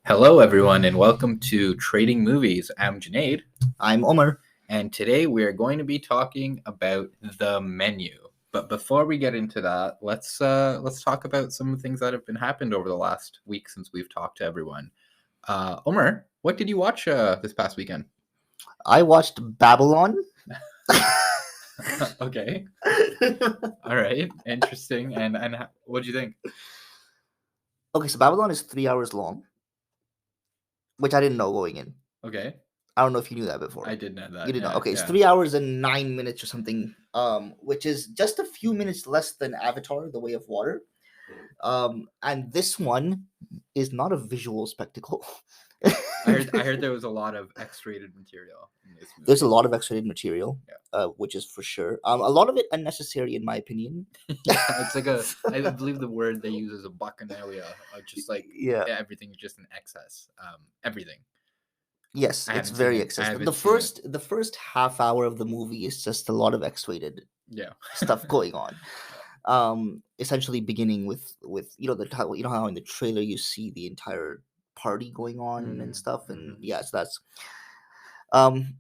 Hello, everyone, and welcome to Trading Movies. I'm Junaid, I'm Omar. and today we are going to be talking about the menu. But before we get into that, let's talk about some of the things that have been happened over the last week since we've talked to everyone. Omar, what did you watch this past weekend? I watched Babylon. Okay, all right, interesting. And what did you think? Okay, so Babylon is 3 hours long, which I didn't know going in. Okay, I don't know if you knew that before. I did know that. You didn't know. Yeah, Okay, it's yeah. 3 hours and 9 minutes or something, which is just a few minutes less than Avatar: The Way of Water. And this one is not a visual spectacle. I heard there was a lot of X-rated material in this movie. There's a lot of X-rated material, Yeah. which is for sure. A lot of it unnecessary, in my opinion. Yeah, it's like I believe the word they use is a bacchanalia, just like Yeah. everything is just in excess. Everything. Yes, I it's haven't seen very it. I excessive. haven't The seen it. first half hour of the movie is just a lot of X-rated Yeah. stuff going on. Essentially beginning with you know how in the trailer you see the entire party going on and stuff, and yes, that's um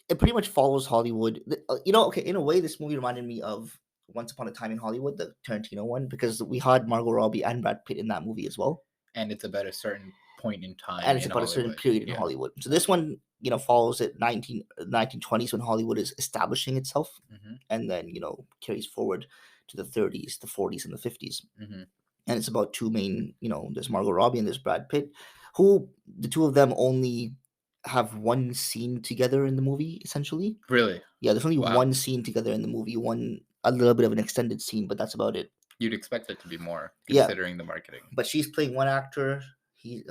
it pretty much follows Hollywood. Okay, in a way this movie reminded me of Once Upon a Time in Hollywood, the Tarantino one, because we had Margot Robbie and Brad Pitt in that movie as well, And it's about a certain point in time and it's in about a certain Hollywood. period in Yeah. Hollywood. So this one, follows it 1920s, when Hollywood is establishing itself, Mm-hmm. and then carries forward to the 30s, the 40s, and the 50s. Mm-hmm. And it's about two main, there's Margot Robbie and there's Brad Pitt, who the two of them only have one scene together in the movie, essentially. Really? Yeah, there's only Wow. one scene together in the movie, a little bit of an extended scene, but that's about it. You'd expect it to be more, Yeah. considering the marketing. But she's playing one actor, he's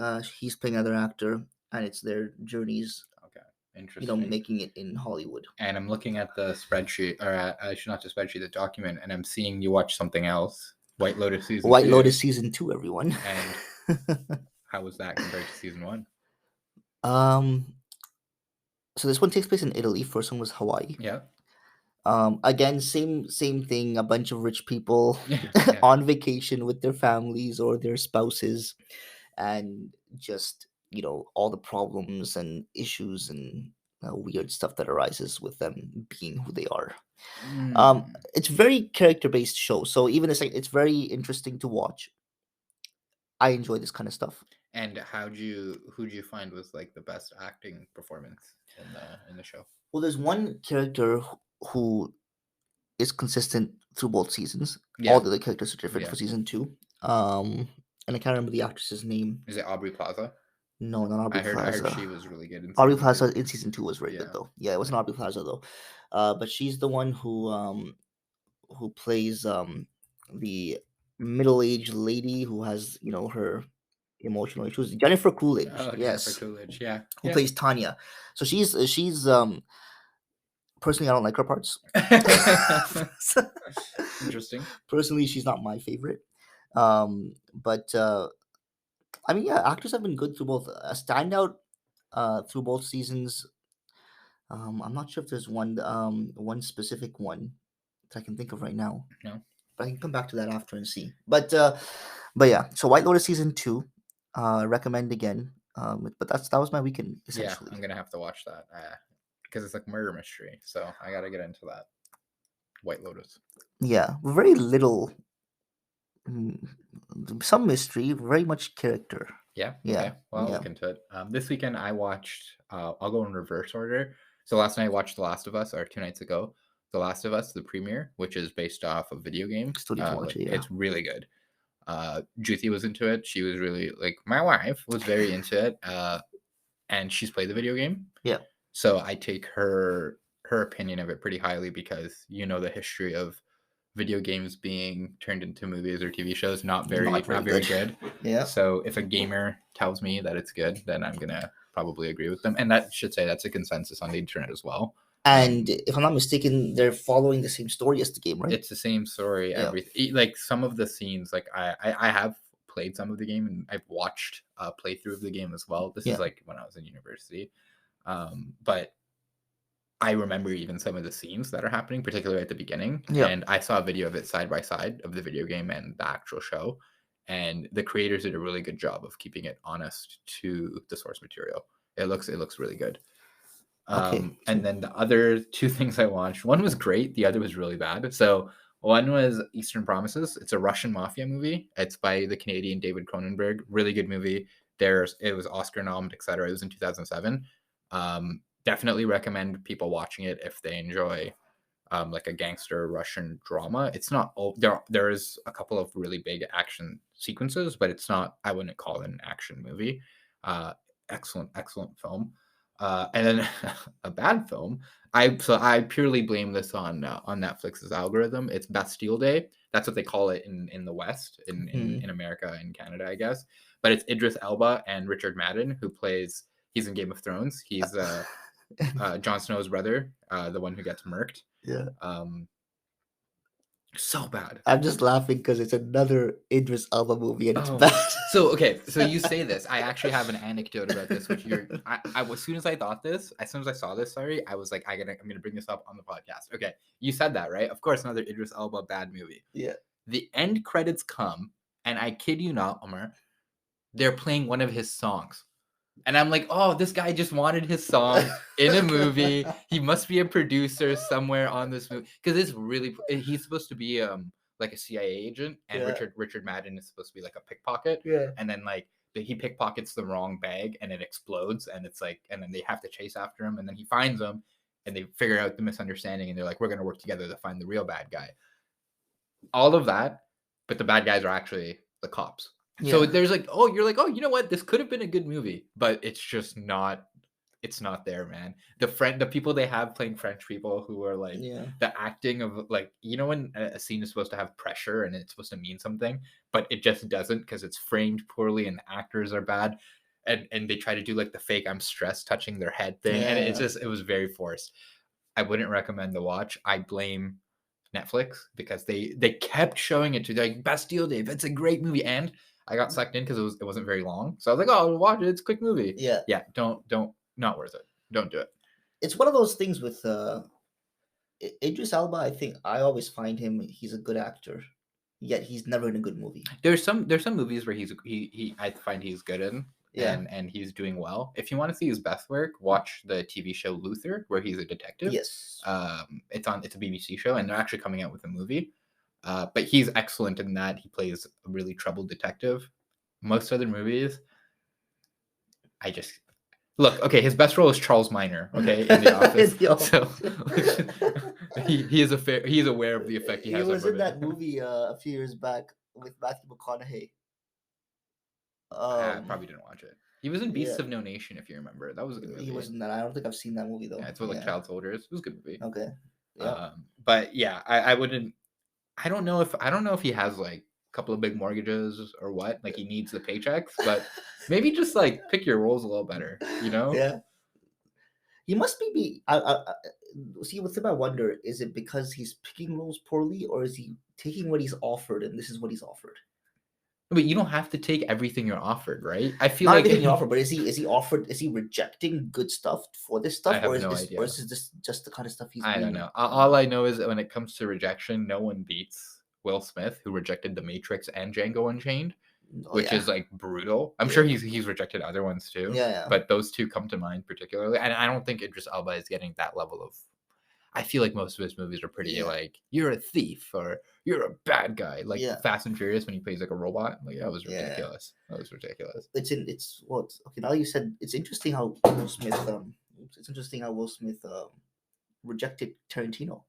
playing another actor, and it's their journeys, Okay, interesting. making it in Hollywood. And I'm looking at the spreadsheet, or actually not the spreadsheet, the document, and I'm seeing you watch something else. White Lotus season 2. White Lotus season 2, everyone. And how was that compared to season 1? So this one takes place in Italy. First one was Hawaii. Yeah. Again, same thing. A bunch of rich people Yeah. on vacation with their families or their spouses, and just all the problems and issues and weird stuff that arises with them being who they are. It's very character based show, so even it's very interesting to watch. I enjoy this kind of stuff. And who'd you find was like the best acting performance in the show? Well, there's one character who is consistent through both seasons. Yeah. All the other characters are different Yeah. for season 2. And I can't remember the actress's name. Is it Aubrey Plaza? No, not Aubrey Plaza. I heard she was really good in Aubrey season Plaza 2. in season 2 was very Yeah. good though. Yeah, it wasn't Aubrey Plaza though. But she's the one who plays the middle-aged lady who has her emotional issues. Jennifer Coolidge. Oh, Yes. Jennifer Coolidge. Yeah. Who plays Tanya. So she's personally, I don't like her parts. Interesting. Personally, she's not my favorite. But I mean, yeah, actors have been good through both. A standout through both seasons. I'm not sure if there's one specific one that I can think of right now. No. But I can come back to that after and see. But yeah, so White Lotus season 2, recommend again. But that was my weekend essentially. Yeah, I'm gonna have to watch that because it's like murder mystery, so I gotta get into that. White Lotus. Yeah, very little. Some mystery, very much character. Yeah. Yeah. Okay. Well, I'll look into it. This weekend I watched. I'll go in reverse order. So last night I watched The Last of Us, or 2 nights ago, The Last of Us, the premiere, which is based off a video game. Still need to watch it. Yeah. It's really good. Juthi was into it. She was really my wife was very into it. And she's played the video game. Yeah. So I take her opinion of it pretty highly because the history of video games being turned into movies or TV shows not very good. Yeah. So if a gamer tells me that it's good, then I'm gonna probably agree with them, and that's a consensus on the internet as well. And if I'm not mistaken, they're following the same story as the game, right? It's the same story. Yeah. Everything, like some of the scenes, like I have played some of the game and I've watched a playthrough of the game as well. This is like when I was in university, but I remember even some of the scenes that are happening, particularly at the beginning. Yeah. And I saw a video of it side by side of the video game and the actual show. and the creators did a really good job of keeping it honest to the source material. It looks really good. Okay. And then the other two things I watched, one was great, the other was really bad. So one was Eastern Promises. It's a Russian mafia movie. It's by the Canadian David Cronenberg. Really good movie. It was Oscar nominated, etc. It was in 2007. Definitely recommend people watching it if they enjoy like a gangster Russian drama. It's not there is a couple of really big action sequences, but it's not, I wouldn't call it an action movie. Excellent film. And then a bad film. I purely blame this on Netflix's algorithm. It's Bastille Day. That's what they call it in the West, in America and Canada, I guess. But it's Idris Elba and Richard Madden, who plays. He's in Game of Thrones. He's Jon Snow's brother, the one who gets murked. Yeah. So bad. I'm just laughing because it's another Idris Elba movie and it's bad. So you say this. I actually have an anecdote about this, which as soon as I saw this, I was like, I'm gonna bring this up on the podcast. Okay, you said that, right? Of course, another Idris Elba bad movie. Yeah. The end credits come, and I kid you not, Omar, they're playing one of his songs. And I'm like, oh, this guy just wanted his song in a movie. He must be a producer somewhere on this movie, because he's supposed to be like a CIA agent, and Richard Madden is supposed to be like a pickpocket. Yeah. And then like he pickpockets the wrong bag, and it explodes, and it's like, and then they have to chase after him, and then he finds them, and they figure out the misunderstanding, and they're like, we're gonna work together to find the real bad guy. All of that, but the bad guys are actually the cops. Yeah. So there's like, you're like, you know what? This could have been a good movie, but it's just not. It's not there, man. The people they have playing French people who are like the acting of like, you know, when a scene is supposed to have pressure and it's supposed to mean something, but it just doesn't because it's framed poorly and the actors are bad, and they try to do like the fake I'm stressed touching their head thing, and it was very forced. I wouldn't recommend the watch. I blame Netflix because they kept showing it to like Bastille Day. It's a great movie, and I got sucked in because it wasn't very long. So I was like, I'll watch it. It's a quick movie. Yeah. Yeah. Don't, not worth it. Don't do it. It's one of those things with Idris Elba. I think I always find he's a good actor, yet he's never in a good movie. There's some movies where I find he's good in. Yeah. And he's doing well. If you want to see his best work, watch the TV show Luther, where he's a detective. Yes. It's a BBC show, and they're actually coming out with a movie. But he's excellent in that. He plays a really troubled detective. Most other movies, I just look. Okay, his best role is Charles Minor. Okay, in The Office. So he is aware of the effect he has. He was in that movie a few years back with Matthew McConaughey. I probably didn't watch it. He was in Beasts of No Nation, if you remember. That was a good movie. He was in that. I don't think I've seen that movie though. Yeah, it's with like child soldiers. It was a good movie. Okay. Yeah. But yeah, I wouldn't. I don't know if he has like a couple of big mortgages or what. Like he needs the paychecks, but maybe just like pick your roles a little better. You know? Yeah. He must be. See, with him, I wonder: is it because he's picking roles poorly, or is he taking what he's offered and this is what he's offered? But you don't have to take everything you're offered, right? I feel not like everything you're offered, but is he offered? Is he rejecting good stuff for this stuff, or is this just the kind of stuff he's? I don't know. All I know is that when it comes to rejection, no one beats Will Smith, who rejected The Matrix and Django Unchained, which is like brutal. I'm sure he's rejected other ones too. Yeah. But those two come to mind particularly, and I don't think Idris Elba is getting that level of. I feel like most of his movies are pretty like you're a thief or you're a bad guy, like Fast and Furious when he plays like a robot. Like that was ridiculous. That was ridiculous. Okay, now you said it's interesting how Will Smith rejected Tarantino.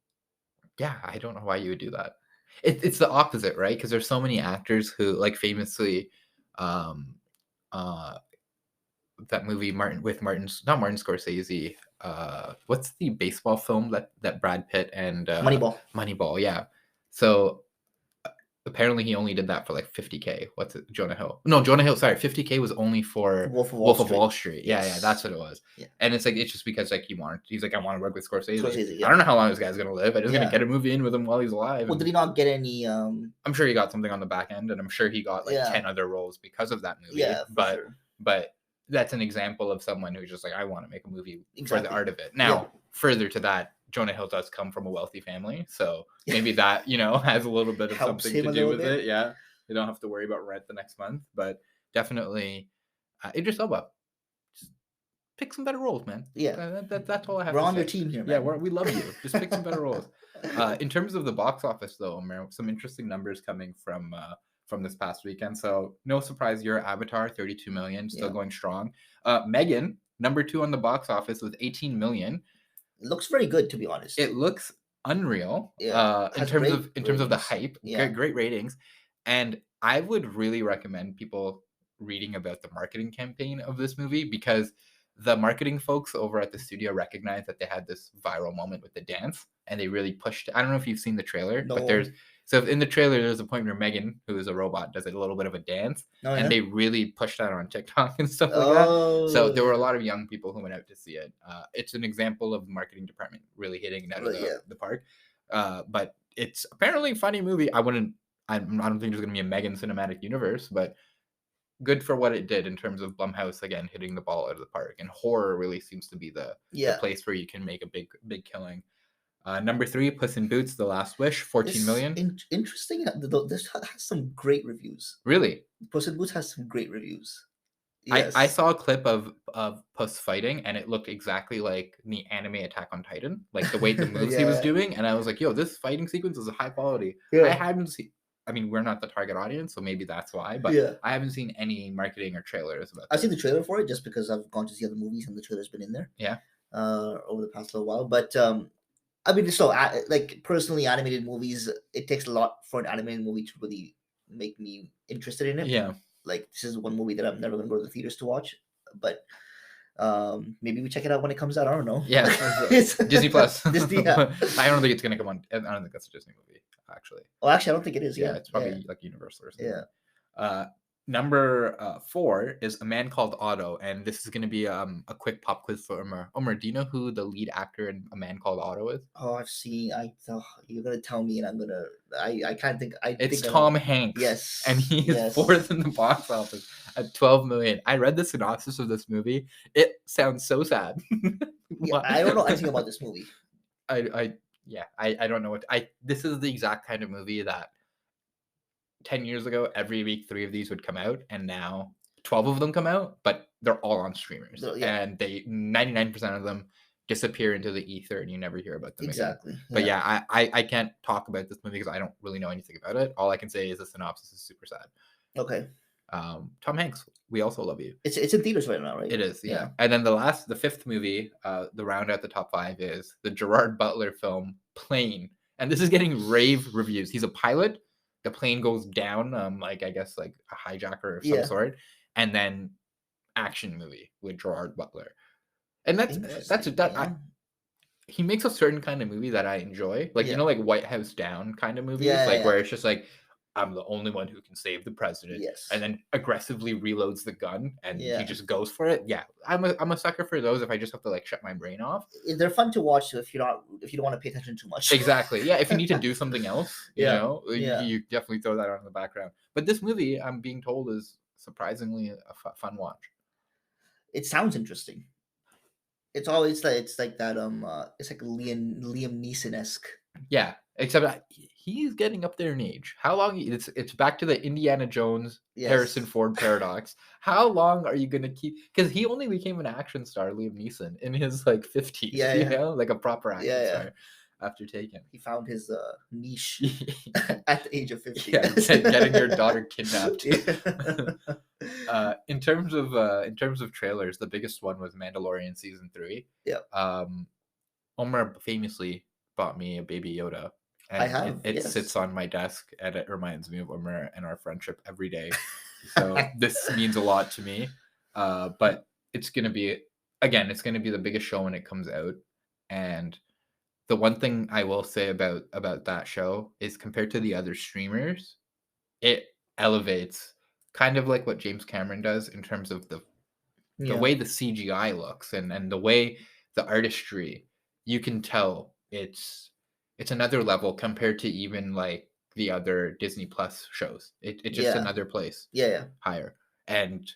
Yeah, I don't know why you would do that. It's the opposite, right? Because there's so many actors who like famously that movie not Martin Scorsese. What's the baseball film that Brad Pitt and Moneyball, yeah. So apparently he only did that for like $50K. What's it? Jonah Hill. Sorry, $50K was only for Wolf of Wall Street. Yeah, that's what it was. Yeah. And it's just because like he's like, I want to work with Scorsese. I don't know how long this guy's gonna live. I'm just gonna get a movie in with him while he's alive. Well, did he not get any? I'm sure he got something on the back end, and I'm sure he got like 10 other roles because of that movie. Yeah, but that's an example of someone who's just like, I want to make a movie for the art of it. Now, further to that, Jonah Hill does come from a wealthy family, so maybe that has a little bit of something to do with it. Yeah. They don't have to worry about rent the next month. But definitely, Idris Elba. Just pick some better roles, man. Yeah. That's all I have We're to on say. your team here, Yeah, man. we love you. Just pick some better roles. In terms of the box office, though, Omer, some interesting numbers coming from this past weekend. So no surprise, your Avatar, 32 million, still Yeah. going strong. Megan, number 2 on the box office with 18 million. It looks very good, to be honest. It looks unreal. Yeah. In Has terms great of the ratings. hype, Yeah. great ratings, and I would really recommend people reading about the marketing campaign of this movie because the marketing folks over at the studio recognized that they had this viral moment with the dance and they really pushed it. I don't know if you've seen the trailer, but No. so in the trailer there's a point where Megan, who is a robot, does a little bit of a dance, Oh, and yeah. they really pushed that on TikTok and stuff like that. So Oh, there were a yeah. lot of young people who went out to see it. It's an example of the marketing department really hitting it out of Yeah. the park. But it's apparently a funny movie. I don't think there's gonna be a Megan cinematic universe, but good for what it did in terms of Blumhouse again hitting the ball out of the park. And horror really seems to be the Yeah. place where you can make a big killing. Number 3, Puss in Boots: The Last Wish, 14 million. Interesting. This has some great reviews. Really? Puss in Boots has some great reviews. I Yes. saw a clip of Puss fighting, and it looked exactly like the anime Attack on Titan, like the way the moves he was Yeah. doing, and I was like, "Yo, this fighting sequence is high quality." I Yeah. hadn't seen. I mean, we're not the target audience, so maybe that's why. But Yeah. I haven't seen any marketing or trailers about I've this. seen the trailer for it just because I've gone to see other movies and the trailer's been in there. Yeah. Over the past little while, but I mean, like personally, animated movies, it takes a lot for an animated movie to really make me interested in it. Yeah. Like this is one movie that I'm never gonna go to the theaters to watch, but maybe we check it out when it comes out. I don't know. Yeah. Disney Plus. Disney. Yeah. I don't think it's gonna come on. I don't think that's a Disney movie, actually. Oh, actually, I don't think it is. Yeah, Yeah, it's probably like Universal or something. Yeah. Number 4 is A Man Called Otto, and this is going to be a quick pop quiz for Omer. Omer, do you know who the lead actor in A Man Called Otto is? Oh, I've seen. You're gonna tell me, and I'm gonna. I can't think. It's think Tom Hanks. Yes, and he is yes. 4th in the box office at 12 million. I read the synopsis of this movie. It sounds so sad. Yeah, I don't know anything about this movie. I don't know what this is the exact kind of movie that 10 years ago every week 3 of these would come out, and now 12 of them come out, but they're all on streamers. Yeah. And they 99% of them disappear into the ether and you never hear about them Exactly. again. But yeah, I can't talk about this movie because I don't really know anything about it. All I can say is the synopsis is super sad. Okay. Tom Hanks, we also love you. It's in theaters right now, right? It is, yeah. And then the 5th movie, the round out the top 5 is the Gerard Butler film Plane, and this is getting rave reviews. He's a pilot. The plane goes down, like I guess like a hijacker of some sort, and then action movie with Gerard Butler, and he makes a certain kind of movie that I enjoy, like you know, like White House Down kind of movies, where it's just like I'm the only one who can save the president, and then aggressively reloads the gun and he just goes for it. Yeah, I'm a sucker for those. If I just have to like shut my brain off, they're fun to watch if you don't want to pay attention too much. Exactly. Yeah, if you need to do something else, you know, you definitely throw that on in the background. But this movie, I'm being told, is surprisingly a fun watch. It sounds interesting. It's always like it's like that. It's like Liam Neeson-esque. Yeah, except he's getting up there in age. How long? It's back to the Indiana Jones, Harrison Ford paradox. How long are you gonna keep? Because he only became an action star, Liam Neeson, in his like 50s. You know, like a proper action star after Taken. He found his niche at the age of 50. Yeah, getting your daughter kidnapped. In terms of trailers, the biggest one was Mandalorian season 3. Yeah. Omar famously bought me a Baby Yoda, and I have. It sits on my desk, and it reminds me of Omar and our friendship every day. So this means a lot to me. But it's gonna be the biggest show when it comes out, and the one thing I will say about that show is compared to the other streamers, it elevates kind of like what James Cameron does in terms of the way the CGI looks and the way the artistry. You can tell it's another level compared to even like the other Disney Plus shows. It's just another place. Higher. And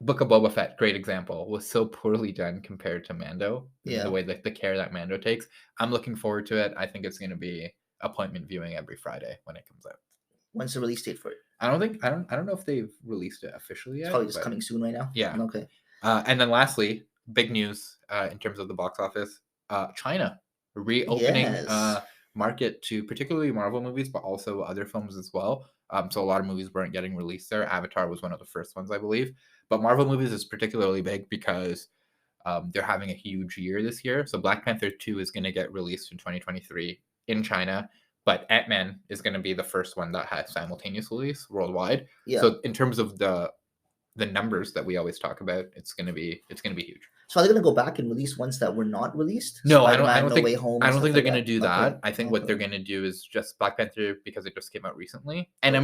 Book of Boba Fett, great example, was so poorly done compared to Mando. The way that the care that Mando takes. I'm looking forward to it. I think it's going to be appointment viewing every Friday when it comes out. When's the release date for it? I don't know if they've released it officially It's yet. probably just but coming soon right now. yeah. Okay. And then lastly, big news in terms of the box office: China reopening Yes. market to particularly Marvel movies, but also other films as well. So a lot of movies weren't getting released there. Avatar was one of the first ones, I believe. But Marvel movies is particularly big because they're having a huge year this year. So Black Panther 2 is going to get released in 2023 in China, but Ant-Man is going to be the first one that has simultaneous release worldwide. Yeah. So in terms of the numbers that we always talk about, it's going to be huge. So are they gonna go back and release ones that were not released? No, I Spider-Man, don't No think Way Home. I and don't stuff think they're like gonna do Okay. that. I think what they're Okay. gonna do is just Black Panther because it just came out recently, and Right.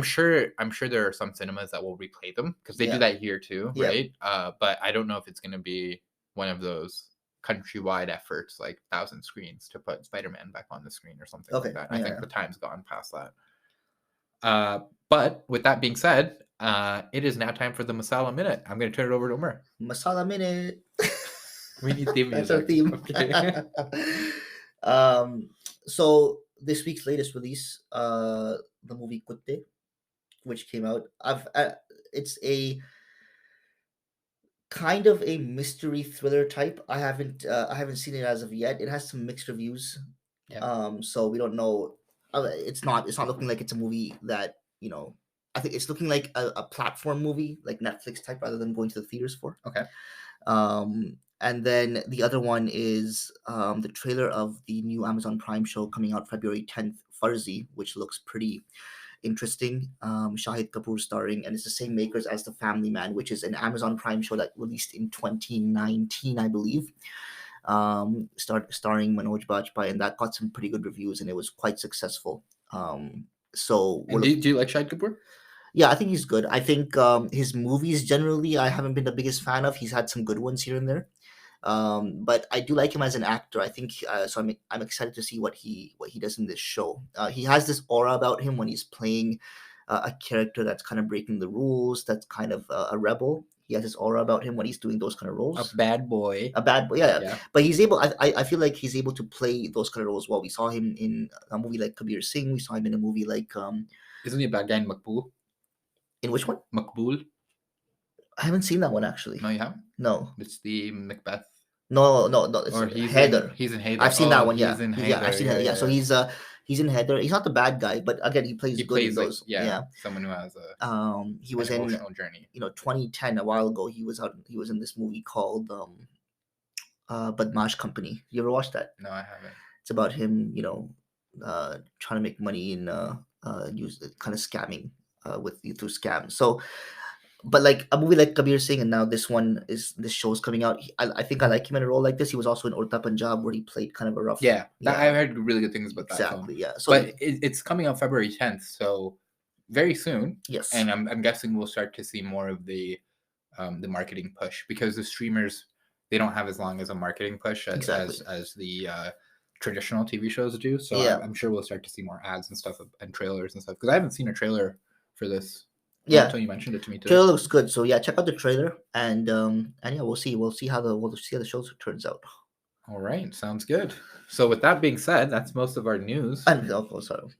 I'm sure there are some cinemas that will replay them because they Yeah. do that here too, Yeah. right? But I don't know if it's gonna be one of those countrywide efforts like 1,000 screens to put Spider-Man back on the screen or something Okay. like that. I Yeah. think the time's gone past that. But with that being said, it is now time for the Masala Minute. I'm gonna turn it over to Umar. Masala Minute. We need theme That's our music. theme. Okay. So this week's latest release, the movie Kutte, which came out. It's a kind of a mystery thriller type. I haven't seen it as of yet. It has some mixed reviews. Yeah. So we don't know. It's not looking like it's a movie that I think it's looking like a platform movie, like Netflix type, rather than going to the theaters for. Okay. And then the other one is the trailer of the new Amazon Prime show coming out February 10th, Farzi, which looks pretty interesting. Shahid Kapoor starring, and it's the same makers as The Family Man, which is an Amazon Prime show that released in 2019, I believe. Starring Manoj Bajpayee, and that got some pretty good reviews, and it was quite successful. So And do you like Shahid Kapoor? yeah, I think he's good. I think his movies generally I haven't been the biggest fan of. He's had some good ones here and there. But I do like him as an actor. I think so. I'm excited to see what he does in this show. He has this aura about him when he's playing a character that's kind of breaking the rules. That's kind of a rebel. He has this aura about him when he's doing those kind of roles. A bad boy. A bad boy, yeah. Yeah. But he's able. I feel like he's able to play those kind of roles well. We saw him in a movie like Kabir Singh. We saw him in a movie like Isn't he a bad guy in Makbul? in which one? Makbul? I haven't seen that one actually. No, you haven't? No. It's the Macbeth. No. It's Or he's Heather. he's in Heather. I've seen that one. Yeah, He's in yeah, I've Heather. seen Heather. Yeah, so he's in Heather. He's not the bad guy, but again, he plays He good in plays like those. Yeah. someone who has a He was an in emotional journey. 2010 a while ago. He was in this movie called Badmash Company. You ever watched that? No, I haven't. It's about him, trying to make money and use kind of scamming with you through scams. So, but like a movie like Kabir Singh, and now this show's coming out. I think I like him in a role like this. He was also in Urta Punjab, where he played kind of a rough. Yeah, I heard really good things about that film. Exactly. Yeah. So, but it's coming out February 10th, so very soon. Yes. And I'm guessing we'll start to see more of the marketing push because the streamers, they don't have as long as a marketing push as the traditional TV shows do. So Yeah. I'm sure we'll start to see more ads and stuff and trailers and stuff because I haven't seen a trailer for this. Yeah, until you mentioned it to me today. Trailer looks good. So yeah, check out the trailer and yeah, we'll see how the show turns out. All right, sounds good. So with that being said, that's most of our news. And also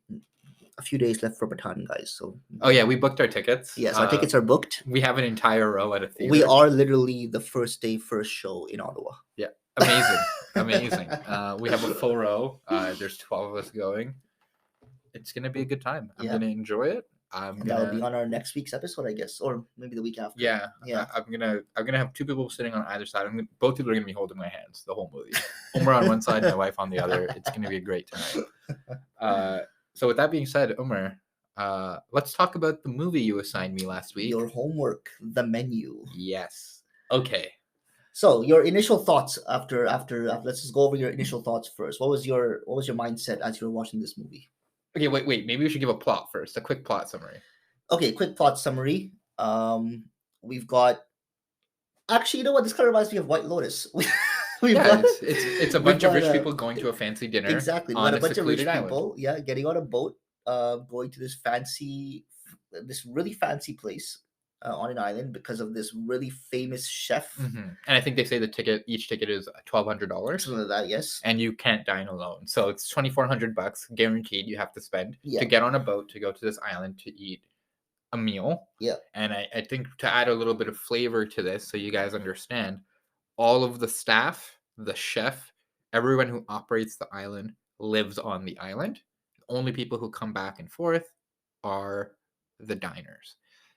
a few days left for Bhutan, guys. So oh yeah, we booked our tickets. Yes, our tickets are booked. We have an entire row at a theater. We are literally the first show in Ottawa. Yeah, amazing. We have a full row. There's 12 of us going. It's gonna be a good time. I'm gonna enjoy it. That'll be on our next week's episode, I guess, or maybe the week after. Yeah. I'm gonna have two people sitting on either side. Both people are gonna be holding my hands the whole movie. Umar on one side, my wife on the other. It's gonna be a great time. So with that being said, Umar, let's talk about the movie you assigned me last week. Your homework, The Menu. Yes. Okay. So your initial thoughts after let's just go over your initial thoughts first. What was your mindset as you were watching this movie? Okay, wait. Maybe we should give a plot first. A quick plot summary. Okay, quick plot summary. We've got. Actually, you know what? This kind of reminds me of White Lotus. It's a bunch of rich people going to a fancy dinner. Exactly, we got a bunch of rich people. Yeah, getting on a boat, going to this really fancy place. on an island because of this really famous chef. And I think they say each ticket is $1,200. Something like that, yes. And you can't dine alone. So it's $2,400 guaranteed you have to spend Yeah. to get on a boat to go to this island to eat a meal. Yeah. And I think to add a little bit of flavor to this so you guys understand, all of the staff, the chef, everyone who operates the island lives on the island. The only people who come back and forth are the diners.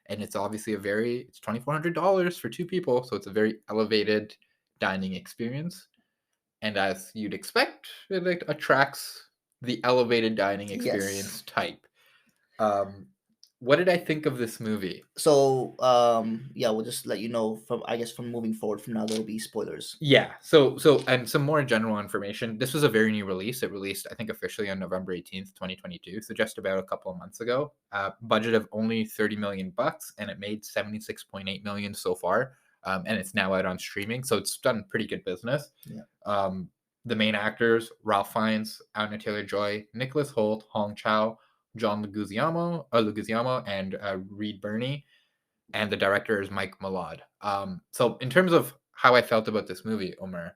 And it's obviously it's $2,400 for 2 people, so it's a very elevated dining experience. And as you'd expect, it attracts the elevated dining experience type. What did I think of this movie? So, yeah, we'll just let you know from moving forward from now, there'll be spoilers. Yeah. So, and some more general information. This was a very new release. It released, I think, officially on November 18th, 2022. So just about a couple of months ago. Budget of only $30 million, and it made $76.8 million so far. And it's now out on streaming. So it's done pretty good business. Yeah. The main actors, Ralph Fiennes, Anya Taylor-Joy, Nicholas Hoult, Hong Chow, John Leguizamo, and Reed Birney, and the director is Mike Millard. So in terms of how I felt about this movie, Omar,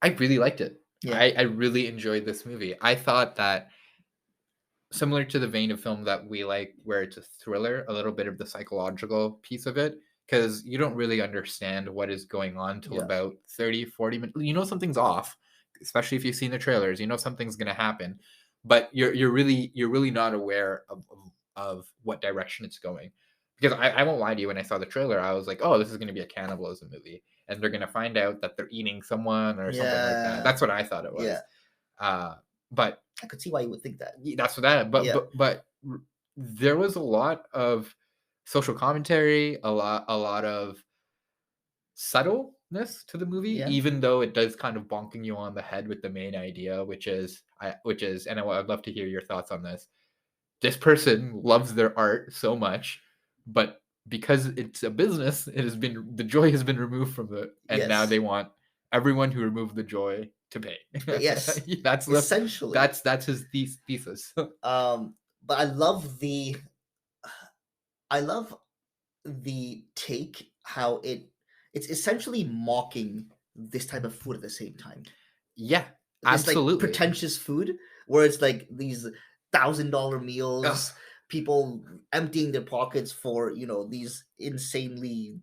I really liked it. Yeah. I really enjoyed this movie. I thought that, similar to the vein of film that we like, where it's a thriller, a little bit of the psychological piece of it, because you don't really understand what is going on till about 30, 40 minutes. You know something's off, especially if you've seen the trailers. You know something's going to happen. But you're really not aware of what direction it's going, because I won't lie to you, when I saw the trailer I was like, oh, this is going to be a cannibalism movie and they're going to find out that they're eating someone or something like that. That's what I thought it was. But I could see why you would think that. That's what that. But there was a lot of social commentary, a lot of subtleness to the movie, even though it does kind of bonking you on the head with the main idea, which is, and I'd love to hear your thoughts on this. This person loves their art so much, but because it's a business, the joy has been removed from it, and now they want everyone who removed the joy to pay. Yes, that's essentially that's his thesis. But I love the take, how it's essentially mocking this type of food at the same time. Yeah, absolutely. Like pretentious food where it's like these $1,000 meals, people emptying their pockets for these insanely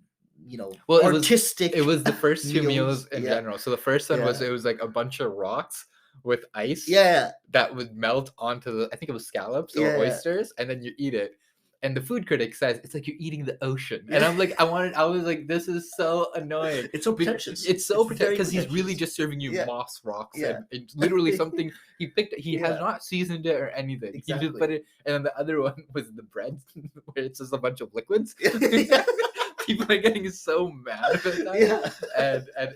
artistic. It was the first 2 meals in general. So the first one was, it was like a bunch of rocks with ice that would melt onto I think it was scallops or oysters, and then you eat it. And the food critic says it's like you're eating the ocean, and I'm like, I was like, this is so annoying. It's so pretentious. It's so pretentious because he's really just serving you moss rocks and literally something he picked. He has not seasoned it or anything. Exactly. He just put it. And then the other one was the bread, where it's just a bunch of liquids. People are getting so mad about that.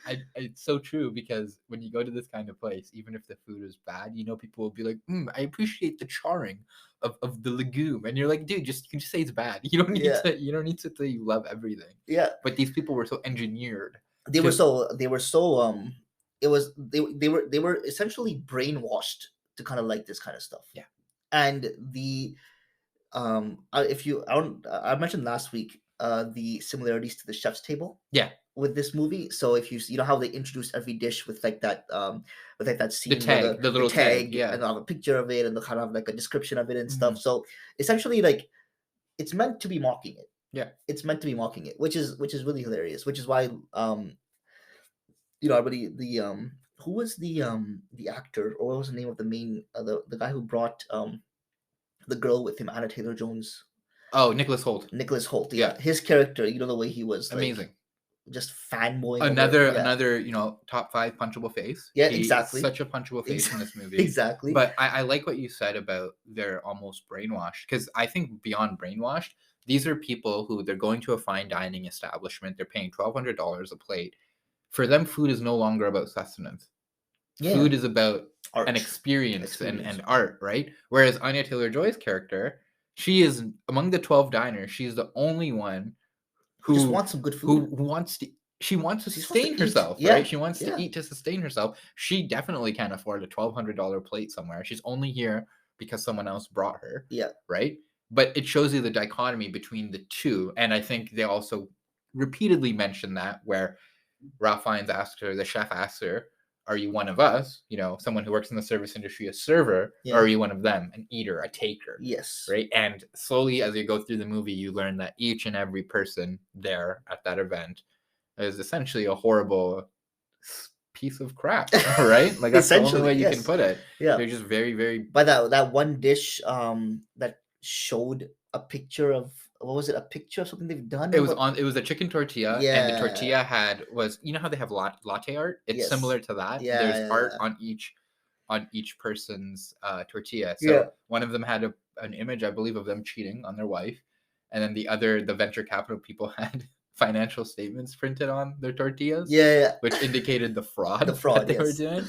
And it's so true, because when you go to this kind of place, even if the food is bad, people will be like, I appreciate the charring of the legume, and you're like, dude, you can just say it's bad. You don't need to say you love everything. But these people were so engineered. They were essentially brainwashed to kind of like this kind of stuff. And the I mentioned last week the similarities to The Chef's Table with this movie. So if you know how they introduce every dish with like that scene, the tag, the little tag, and they'll have a picture of it, and they'll kind of have like a description of it and stuff. So essentially, like, it's meant to be mocking it. It's meant to be mocking it, which is really hilarious. Which is why everybody, who was the actor, or what was the name of the main the guy who brought the girl with him, Anna Taylor-Jones. Oh, Nicholas Hoult. Yeah. His character, the way he was amazing. Just fanboying. Another top 5 punchable face. Yeah, exactly. Such a punchable face in this movie. Exactly. But I like what you said about they're almost brainwashed, because I think beyond brainwashed, these are people who they're going to a fine dining establishment. They're paying $1,200 a plate. For them, food is no longer about sustenance. Food is about art. An experience. And art, right? Whereas Anya Taylor-Joy's character, she is among the 12 diners, she's the only one who just wants some good food. Who wants to sustain herself, right? She wants to eat to sustain herself. She definitely can't afford a $1,200 plate somewhere. She's only here because someone else brought her. Right? but it shows you the dichotomy between the two. And I think they also repeatedly mention that, where Ralph Fiennes asks her, the chef asks her, are you one of us, someone who works in the service industry, a server, or are you one of them, an eater, a taker? Yes. Right. And slowly, as you go through the movie, you learn that each and every person there at that event is essentially a horrible piece of crap, right? Like, that's the only way you can put it. Yeah. They're just very, very. By that one dish that showed a picture of, what was it? A picture of something they've done? It was a chicken tortilla, and the tortilla was, how they have latte art? It's similar to that. There's art on each person's tortilla. So one of them had an image, I believe, of them cheating on their wife, and then the venture capital people had financial statements printed on their tortillas, which indicated the fraud that they were doing.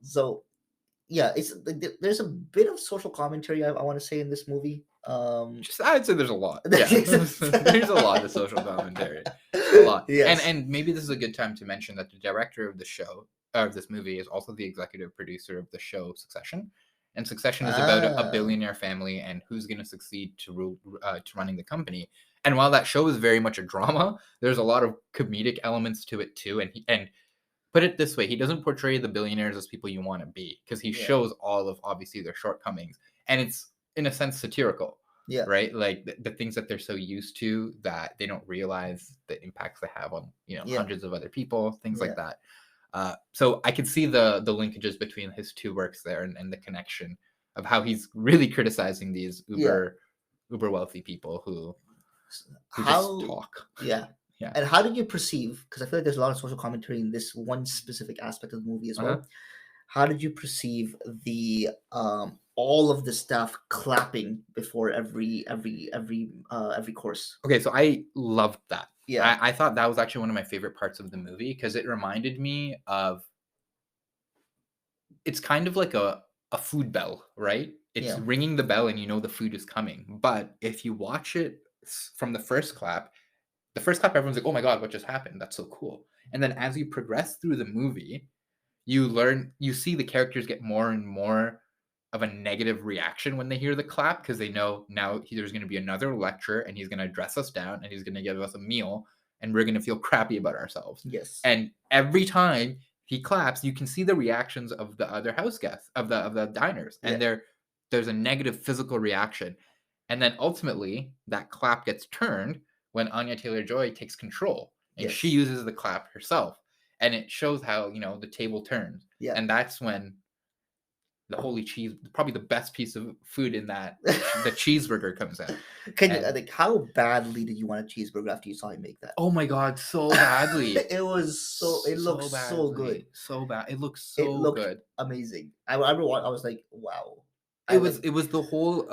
So yeah, there's a bit of social commentary, I want to say, in this movie. I'd say there's a lot. Yeah. There's a lot of social commentary. A lot. Yes. And maybe this is a good time to mention that the director of the show, of this movie, is also the executive producer of the show Succession. And Succession is about a billionaire family and who's going to succeed to running the company. And while that show is very much a drama, there's a lot of comedic elements to it too. And put it this way, he doesn't portray the billionaires as people you want to be, because he shows all of, obviously, their shortcomings. And it's, in a sense, satirical. Right? Like the things that they're so used to that they don't realize the impacts they have on, hundreds of other people, things like that. So I could see the linkages between his two works there, and the connection of how he's really criticizing these uber wealthy people who just talk. Yeah. And how did you perceive, because I feel like there's a lot of social commentary in this one specific aspect of the movie as well. How did you perceive the all of the staff clapping before every course? Okay, so I loved that. Yeah, I thought that was actually one of my favorite parts of the movie, because it reminded me of, it's kind of like a food bell, right? It's ringing the bell and the food is coming. But if you watch it from the first clap, everyone's like, oh my God, what just happened? That's so cool. And then as you progress through the movie, you see the characters get more and more of a negative reaction when they hear the clap, because they know now there's going to be another lecture, and he's going to dress us down, and he's going to give us a meal, and we're going to feel crappy about ourselves. Yes. And every time he claps, you can see the reactions of the other house guests, of the diners, and there's a negative physical reaction. And then ultimately that clap gets turned when Anya Taylor-Joy takes control, and she uses the clap herself, and it shows how the table turns. And that's when the holy cheese, probably the best piece of food in that, the cheeseburger comes out. How badly did you want a cheeseburger after you saw him make that? Oh my God, so badly. It looked so good. So bad. It looks so good. Amazing. I was like, wow. It was the whole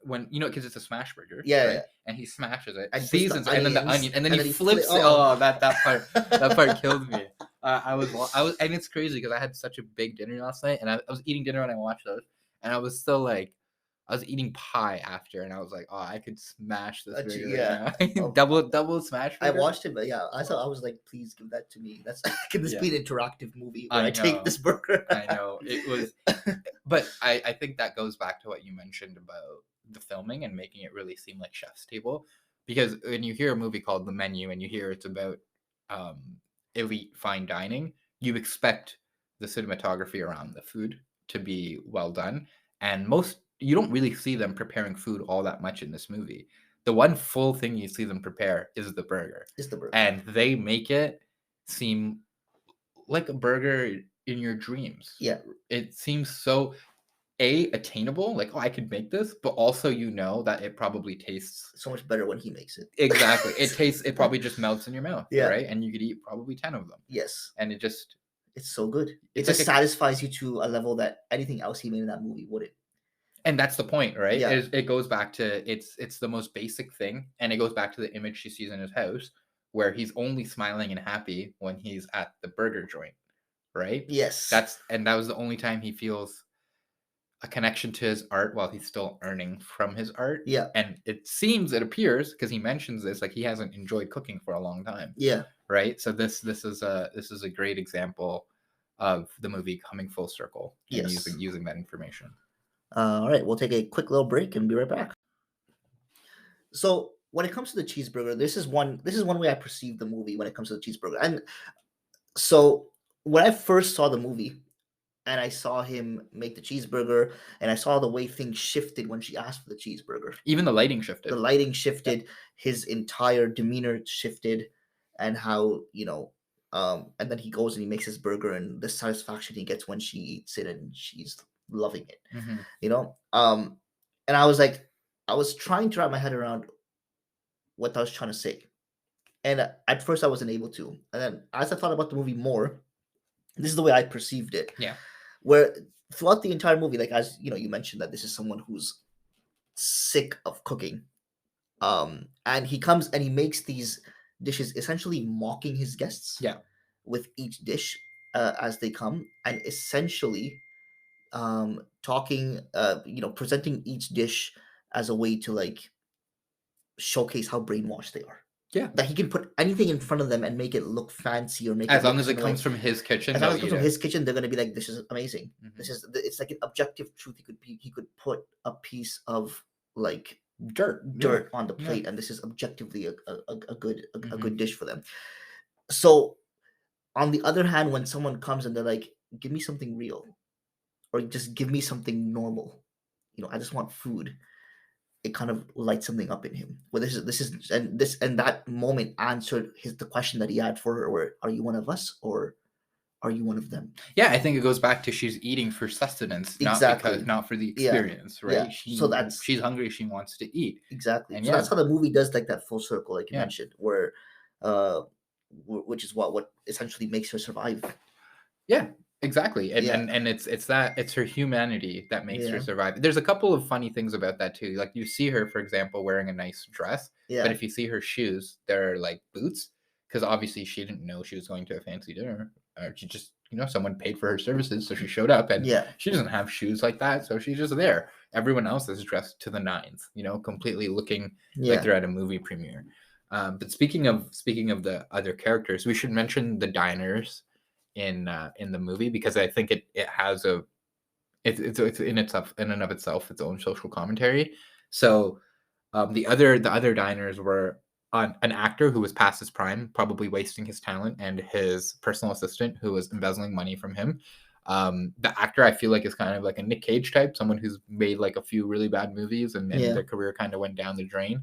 when because it's a smash burger, right? And he smashes it, and seasons, and then the onion, and then he flips it. Oh, that part killed me. I was, and it's crazy because I had such a big dinner last night, and I was eating dinner when I watched those, and I was still like, I was eating pie after, and I was like, oh, I could smash this burger right now. double smash burger. I watched it, but I was like, please give that to me. Can this be an interactive movie where I take this burger? I know it was, but I think that goes back to what you mentioned about the filming and making it really seem like Chef's Table, because when you hear a movie called The Menu and you hear it's about elite fine dining, you expect the cinematography around the food to be well done, and you don't really see them preparing food all that much in this movie. The one full thing you see them prepare is the burger. And they make it seem like a burger in your dreams. Yeah. It seems so attainable, like, oh, I could make this, but also that it probably tastes so much better when he makes it. Exactly. It probably just melts in your mouth, right? And you could eat probably 10 of them. Yes. And it's so good. It just satisfies you to a level that anything else he made in that movie wouldn't. And that's the point, right? Yeah. It goes back to it's the most basic thing, and it goes back to the image she sees in his house, where he's only smiling and happy when he's at the burger joint, right? Yes. That was the only time he feels a connection to his art while he's still earning from his art. Yeah. And it appears, because he mentions this, like he hasn't enjoyed cooking for a long time. Yeah. Right. So this is a great example of the movie coming full circle and using that information. All right, we'll take a quick little break and be right back. So when it comes to the cheeseburger, this is one way I perceive the movie when it comes to the cheeseburger. And so when I first saw the movie and I saw him make the cheeseburger and I saw the way things shifted when she asked for the cheeseburger. Even the lighting The shifted. lighting shifted, his entire demeanor shifted, and how, and then he goes and he makes his burger and the satisfaction he gets when she eats it and she's loving it, Mhm. and I was like, I was trying to wrap my head around what I was trying to say. And at first I wasn't able to. And then as I thought about the movie more, this is the way I perceived it. Yeah. Where throughout the entire movie, like, as you mentioned that this is someone who's sick of cooking. And he comes and he makes these dishes essentially mocking his guests. Yeah. With each dish as they come, and essentially talking, presenting each dish as a way to like showcase how brainwashed they are. Yeah. That he can put anything in front of them and make it look fancy or make As it look long as it something comes like, from his kitchen, as long as it they'll comes eat from it. his kitchen, they're gonna be like, "This is amazing. Mhm. It's like an objective truth. He could put a piece of like Dirt. dirt on the Yeah. plate, and this is objectively a good Mhm. good dish for them." So on the other hand, when someone comes and they're like, "Give me something real," or just give me something normal, I just want food. It kind of lights something up in him. Well, and that moment answered the question that he had for her, where, are you one of us or are you one of them? Yeah, I think it goes back to she's eating for sustenance, not for the experience, right? So she's hungry, she wants to eat. exactly. And So that's how the movie does like that full circle, like you Yeah. mentioned, where which is what essentially makes her survive. Yeah, exactly. And Yeah. and it's her humanity that makes her Yeah. survive. There's a couple of funny things about that too. Like you see her, for example, wearing a nice dress, Yeah. but if you see her shoes, they're like boots, because obviously she didn't know she was going to a fancy dinner. She just, someone paid for her services, so she showed up, and Yeah. she doesn't have shoes like that, so she's just there. Everyone else is dressed to the nines, completely looking like they're at a movie premiere. But speaking of the other characters, we should mention the diners in the movie, because I think it has it's in and of itself its own social commentary. So the other diners were an actor who was past his prime, probably wasting his talent, and his personal assistant who was embezzling money from him. The actor, I feel like, is kind of like a Nick Cage type, someone who's made like a few really bad movies, and their career kind of went down the drain.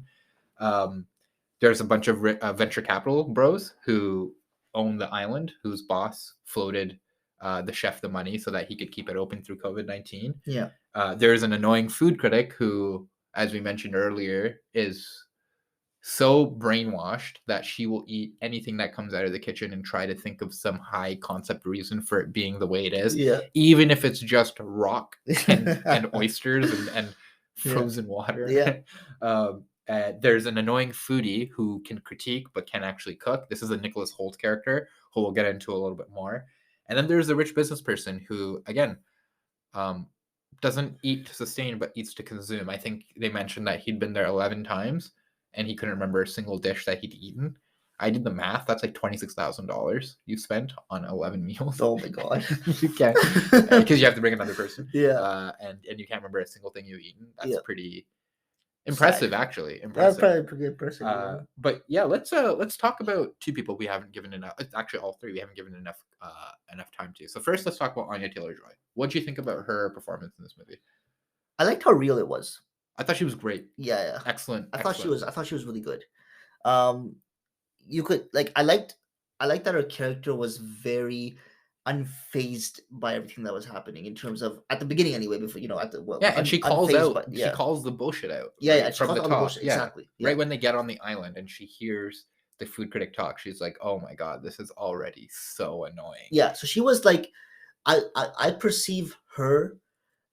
There's a bunch of venture capital bros who own the island, whose boss floated the chef the money so that he could keep it open through COVID-19. Yeah. There's an annoying food critic who, as we mentioned earlier, is so brainwashed that she will eat anything that comes out of the kitchen and try to think of some high concept reason for it being the way it is, Yeah. even if it's just rock and oysters and frozen water. Yeah. There's an annoying foodie who can critique but can actually cook. This is a Nicholas Hoult character who we'll get into a little bit more. And then there's the rich business person who, again, doesn't eat to sustain but eats to consume. I think they mentioned that he'd been there 11 times and he couldn't remember a single dish that he'd eaten. I did the math. That's like $26,000 you spent on 11 meals. Oh my god! You can't, because you have to bring another person. Yeah. And you can't remember a single thing you've eaten. That's Yeah. pretty impressive, actually. That's Impressive. probably pretty impressive. But yeah, let's talk about two people we haven't given enough. Actually, all three we haven't given enough time to. So first, let's talk about Anya Taylor-Joy. What do you think about her performance in this movie? I liked how real it was. I thought she was great. Yeah. Excellent. I thought she was really good. You could like I liked that her character was very unfazed by everything that was happening, in terms of, at the beginning anyway, before and she calls unfazed out. She calls the bullshit out. Yeah, from the top. the bullshit, exactly. Yeah. Right when they get on the island and she hears the food critic talk, she's like, "Oh my god, this is already so annoying." Yeah, so she was like, I perceive her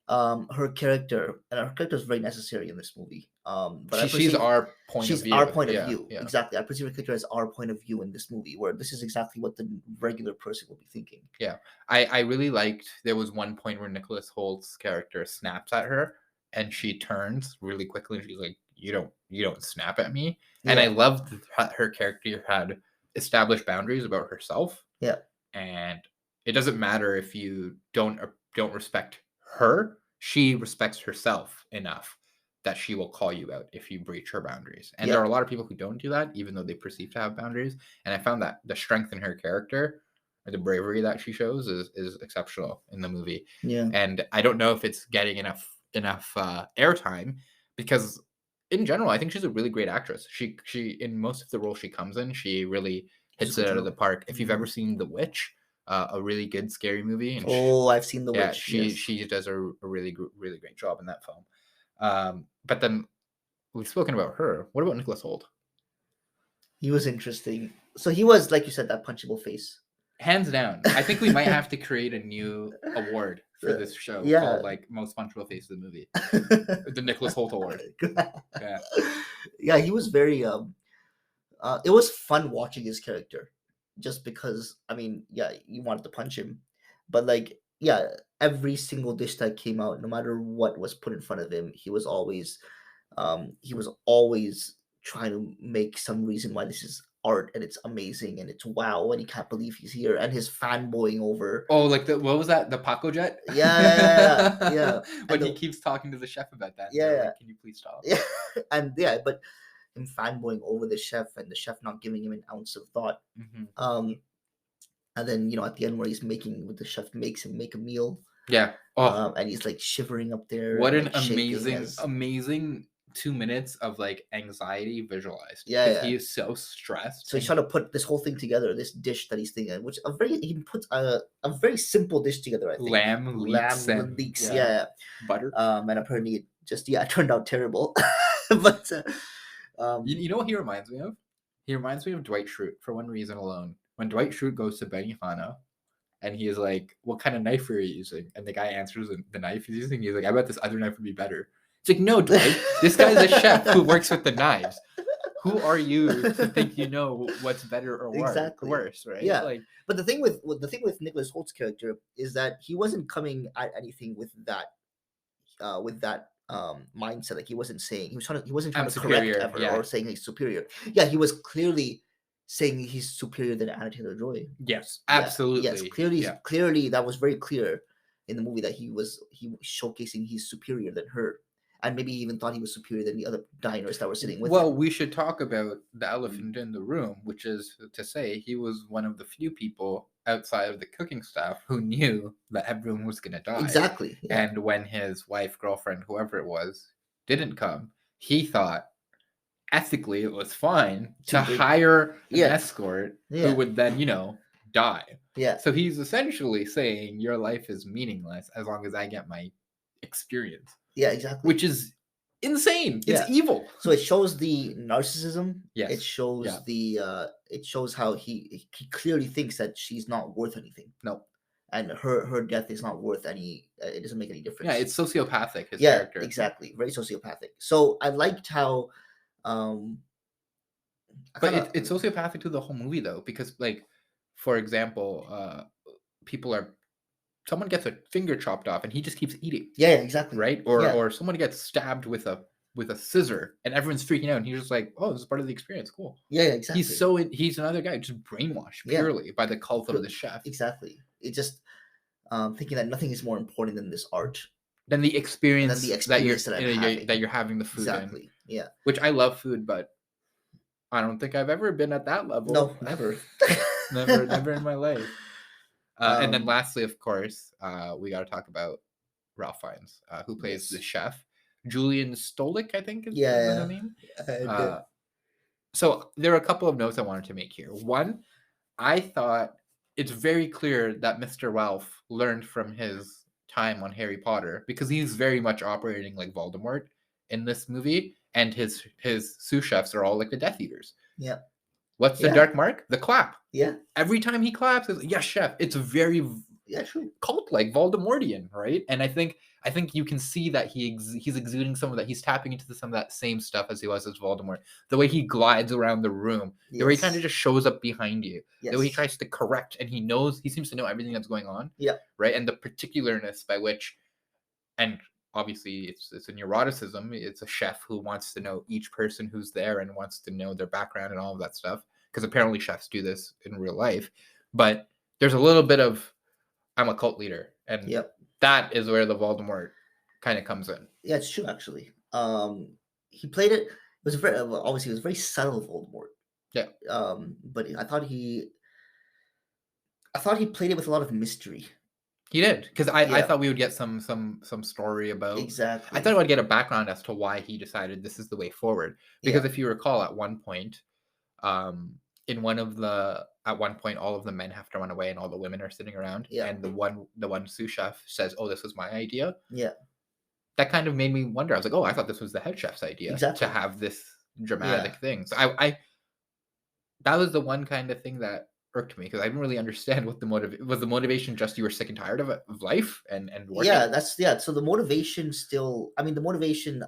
character, and her character is very necessary in this movie. But she's our point of view. Our point of view. Yeah. Exactly. I perceive her character as our point of view in this movie, where this is exactly what the regular person will be thinking. Yeah. I really liked, there was one point where Nicholas Holt's character snaps at her and she turns really quickly and she's like, you don't snap at me. And I loved that her character had established boundaries about herself. Yeah. And it doesn't matter if you don't respect her, she respects herself enough that she will call you out if you breach her boundaries. And Yeah. there are a lot of people who don't do that, even though they perceive to have boundaries. And I found that the strength in her character, or the bravery that she shows, is exceptional in the movie. Yeah. And I don't know if it's getting enough airtime, because in general, I think she's a really great actress. She in most of the roles she comes in, she really hits it out of the park. If you've ever seen The Witch, a really good scary movie, and I've seen The Witch. she does a really great job in that film. But then we've spoken about her. What about Nicholas Hoult? He was interesting. So he was, like you said, that punchable face. Hands down. I think we might have to create a new award for this show called like most punchable face of the movie. The Nicholas Hoult Award. Yeah. Yeah, he was very it was fun watching his character, just because, I mean, yeah, you wanted to punch him, but like, yeah, every single dish that came out, no matter what was put in front of him, he was always trying to make some reason why this is art and it's amazing and it's wow and he can't believe he's here, and his fanboying over. Oh, like what was that? The Paco Jet? Yeah. But he keeps talking to the chef about that. Yeah. Like, can you please stop? Yeah. And yeah, but him fanboying over the chef and the chef not giving him an ounce of thought. Mm-hmm. And then, at the end where the chef makes him make a meal. Yeah. And he's like shivering up there. What an like, amazing 2 minutes of like anxiety visualized. Yeah. He is so stressed. So he's trying to put this whole thing together, this dish that he's thinking, which he puts a very simple dish together, I think. Lamb leeks. Yeah. Butter. And apparently it just turned out terrible. But you know what he reminds me of? He reminds me of Dwight Schrute for one reason alone. When Dwight Schrute goes to Benihana and he is like, "What kind of knife are you using?" And the guy answers the knife he's using. He's like, "I bet this other knife would be better." It's like, no, Dwight, this guy's a chef who works with the knives. Who are you to think you know what's better or worse, right? Yeah. But the thing with Nicholas Holt's character is that he wasn't coming at anything with that mindset. Like he wasn't trying to correct ever or saying he's superior. Yeah, he was clearly saying he's superior than Anna Taylor-Joy. Yes, absolutely. Yes, clearly that was very clear in the movie that he was showcasing he's superior than her. And maybe he even thought he was superior than the other diners that were sitting with him. Well, we should talk about the elephant in the room, which is to say he was one of the few people outside of the cooking staff who knew that everyone was going to die. Exactly. Yeah. And when his wife, girlfriend, whoever it was, didn't come, he thought ethically it was fine to hire an escort who would then, die. Yeah. So he's essentially saying your life is meaningless as long as I get my experience. Yeah, exactly. Which is insane. It's evil. So it shows the narcissism. Yes. It shows it shows how he clearly thinks that she's not worth anything. No. And her death is not worth any. It doesn't make any difference. Yeah, it's sociopathic. His character. Yeah, exactly. Very sociopathic. So I liked how. But it's sociopathic to the whole movie though, because like, for example, someone gets a finger chopped off and he just keeps eating. Yeah, exactly. Right? Or someone gets stabbed with a scissor and everyone's freaking out and he's just like, "Oh, this is part of the experience. Cool." Yeah, exactly. He's another guy just brainwashed purely by the cult of the chef. Exactly. It just thinking that nothing is more important than this art. Than the experience that you're having the food exactly. in. Yeah. Which I love food, but I don't think I've ever been at that level. No, never. never in my life. And then lastly, of course, we got to talk about Ralph Fiennes, who plays the chef. Julian Stolik, I think is the name. So there are a couple of notes I wanted to make here. One, I thought it's very clear that Mr. Ralph learned from his time on Harry Potter, because he's very much operating like Voldemort in this movie, and his sous chefs are all like the Death Eaters. Yeah. What's the dark mark? The clap. Yeah. Every time he claps, it's yes, chef. It's very true. Cult-like, Voldemortian, right? And I think you can see that he's exuding some of that. He's tapping into some of that same stuff as he was as Voldemort. The way he glides around the room, the way he kind of just shows up behind you, the way he tries to correct, and he seems to know everything that's going on. Yeah. Right, and the particularness by which, and obviously it's a neuroticism. It's a chef who wants to know each person who's there and wants to know their background and all of that stuff. Because apparently chefs do this in real life. But there's a little bit of, I'm a cult leader. And that is where the Voldemort kind of comes in. Yeah, it's true, actually. He played it. It was very obviously it was very subtle of Voldemort. Yeah. But I thought he played it with a lot of mystery. He did, because I Yeah, thought we would get some story about. I exactly. thought I would get a background as to why he decided this is the way forward. Because Yeah, if you recall, at one point, at one point, all of the men have to run away and all the women are sitting around, yeah, and the one sous chef says, "Oh, this was my idea." yeah, That kind of made me wonder. I was like, "Oh, I thought this was the head chef's idea to exactly. have this dramatic Yeah, thing." So I that was the one kind of thing that irked me, because I didn't really understand what the motivation. Just you were sick and tired of life and yeah. working. So the motivation still. I mean, the motivation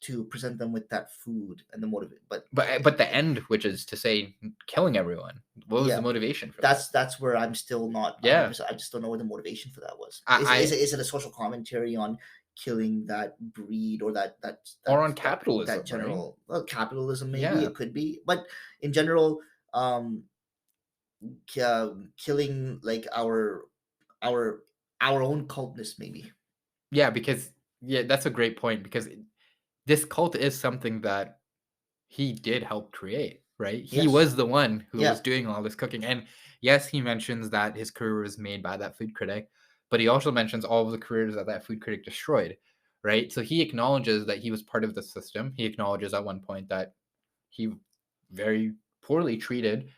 to present them with that food and the motive, but But the end, which is to say killing everyone, what was the yeah, motivation for that? that's where I'm still not Yeah. 100%. I just don't know where the motivation for that was. I Is it a social commentary on killing that breed or Or on capitalism, that right? general capitalism? Maybe Yeah. it could be, but in general, um, killing like our our own cultness, maybe. Yeah, because yeah, that's a great point, because this cult is something that he did help create, right? He Yes. was the one who Yeah. was doing all this cooking. And yes, he mentions that his career was made by that food critic, but he also mentions all of the careers that that food critic destroyed, right? So he acknowledges that he was part of the system. He acknowledges at one point that he very poorly treated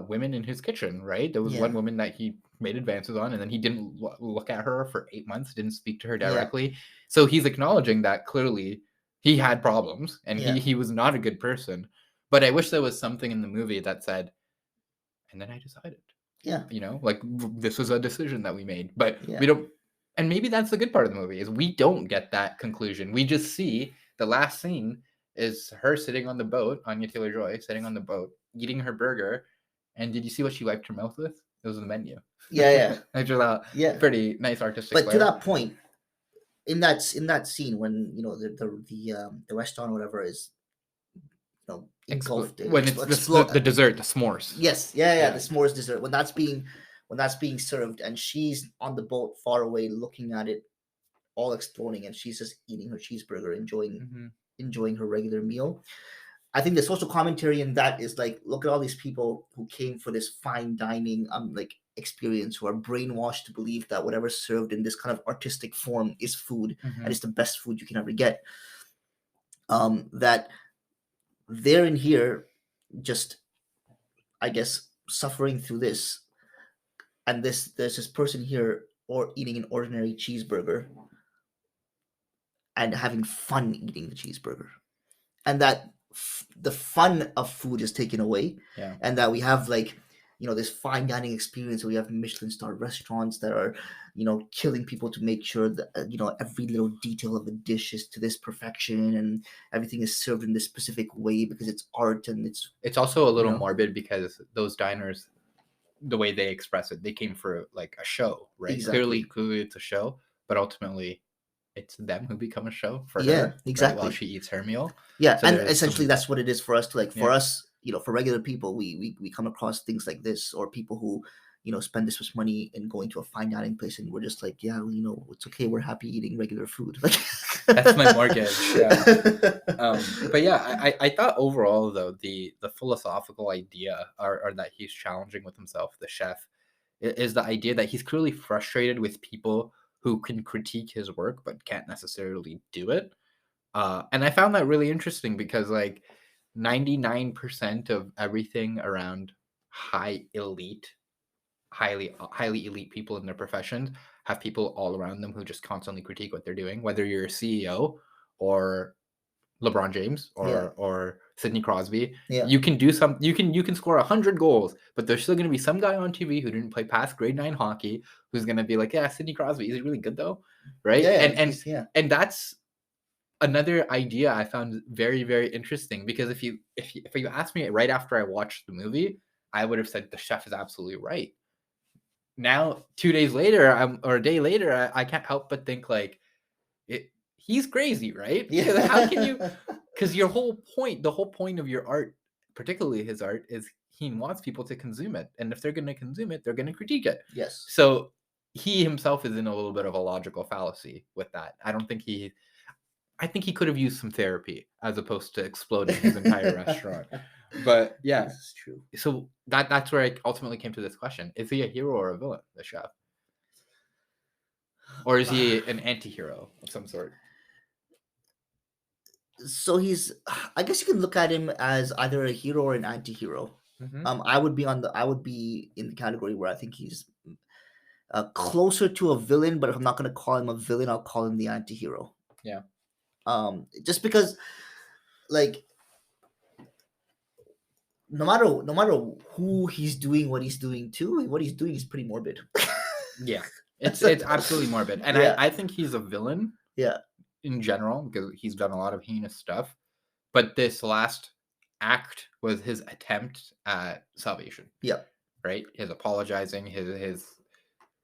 women in his kitchen, right? There was Yeah. one woman that he made advances on, and then he didn't look at her for 8 months, didn't speak to her Yeah. directly. So he's acknowledging that clearly he had problems and Yeah. he was not a good person. But I wish there was something in the movie that said, and then I decided, Yeah. like this was a decision that we made. But Yeah. we don't, and maybe that's the good part of the movie, is we don't get that conclusion. We just see the last scene is her sitting on the boat, Anya Taylor-Joy sitting on the boat, eating her burger. And did you see what she wiped her mouth with? It was the menu. Yeah. Yeah. I just thought Yeah. pretty nice artistic But to flair. that point, in that scene when the restaurant or whatever is engulfed, When it's explode. the dessert, the s'mores. Yes, yeah, yeah. The Yeah. s'mores dessert when that's being served, and she's on the boat far away, looking at it all exploding, and she's just eating her cheeseburger, Mm-hmm. enjoying her regular meal. I think the social commentary in that is like, look at all these people who came for this fine dining like experience, who are brainwashed to believe that whatever's served in this kind of artistic form is food, Mm-hmm. and it's the best food you can ever get. That they're in here just, I guess, suffering through this, and there's this person here or eating an ordinary cheeseburger and having fun eating the cheeseburger, and that the fun of food is taken away. Yeah. And that we have like this fine dining experience where we have Michelin star restaurants that are killing people to make sure that every little detail of a dish is to this perfection, and everything is served in this specific way because it's art, and It's also a little know morbid, because those diners, the way they express it, they came for like a show, right? exactly. Clearly it's a show, but ultimately it's them who become a show for Yeah, her, right? While exactly. she eats her meal. Yeah, So and there's essentially some, that's what it is for us to like, for yeah, us, for regular people, we come across things like this, or people who spend this much money in going to a fine dining place, and we're just like, yeah, well, it's okay, we're happy eating regular food. Like, that's my mortgage. Yeah. But yeah, I thought overall though the philosophical idea, or that he's challenging with himself, the chef, is the idea that he's clearly frustrated with people who can critique his work but can't necessarily do it. And I found that really interesting, because like 99% of everything around highly elite people in their professions have people all around them who just constantly critique what they're doing, whether you're a CEO or LeBron James yeah, or Sidney Crosby. yeah, You can score 100 goals, but there's still going to be some guy on TV who didn't play past grade 9 hockey who's going to be like, yeah, Sidney Crosby, is he really good though? Right? yeah, And yeah, and that's another idea I found very, very interesting, because if you asked me right after I watched the movie, I would have said the chef is absolutely right. Now 2 days later, or a day later, I can't help but think like, he's crazy, right? Because how can you? yeah. Because the whole point of your art, particularly his art, is he wants people to consume it, and if they're going to consume it, they're going to critique it. Yes. So he himself is in a little bit of a logical fallacy with that. I don't think I think he could have used some therapy as opposed to exploding his entire restaurant. But yeah, This is true. so that's where I ultimately came to this question: is he a hero or a villain, the chef, or is he an anti-hero of some sort? So he's, I guess you can look at him as either a hero or an anti-hero. Mm-hmm. I would be in the category where I think he's closer to a villain, but if I'm not going to call him a villain, I'll call him the anti-hero. Yeah. Just because, like, no matter who he's doing what he's doing to, what he's doing is pretty morbid. Yeah, it's absolutely morbid, and Yeah. I think he's a villain. Yeah. In general, because he's done a lot of heinous stuff. But this last act was his attempt at salvation. Yeah. Right? His apologizing, his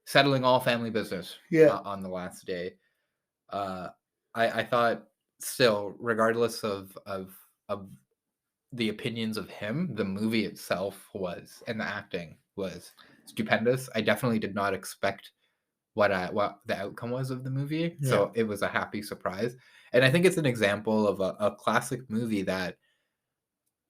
settling all family business on the last day. I thought still, regardless of the opinions of him, the movie itself was, and the acting was stupendous. I definitely did not expect what the outcome was of the movie. Yeah. So it was a happy surprise. And I think it's an example of a classic movie that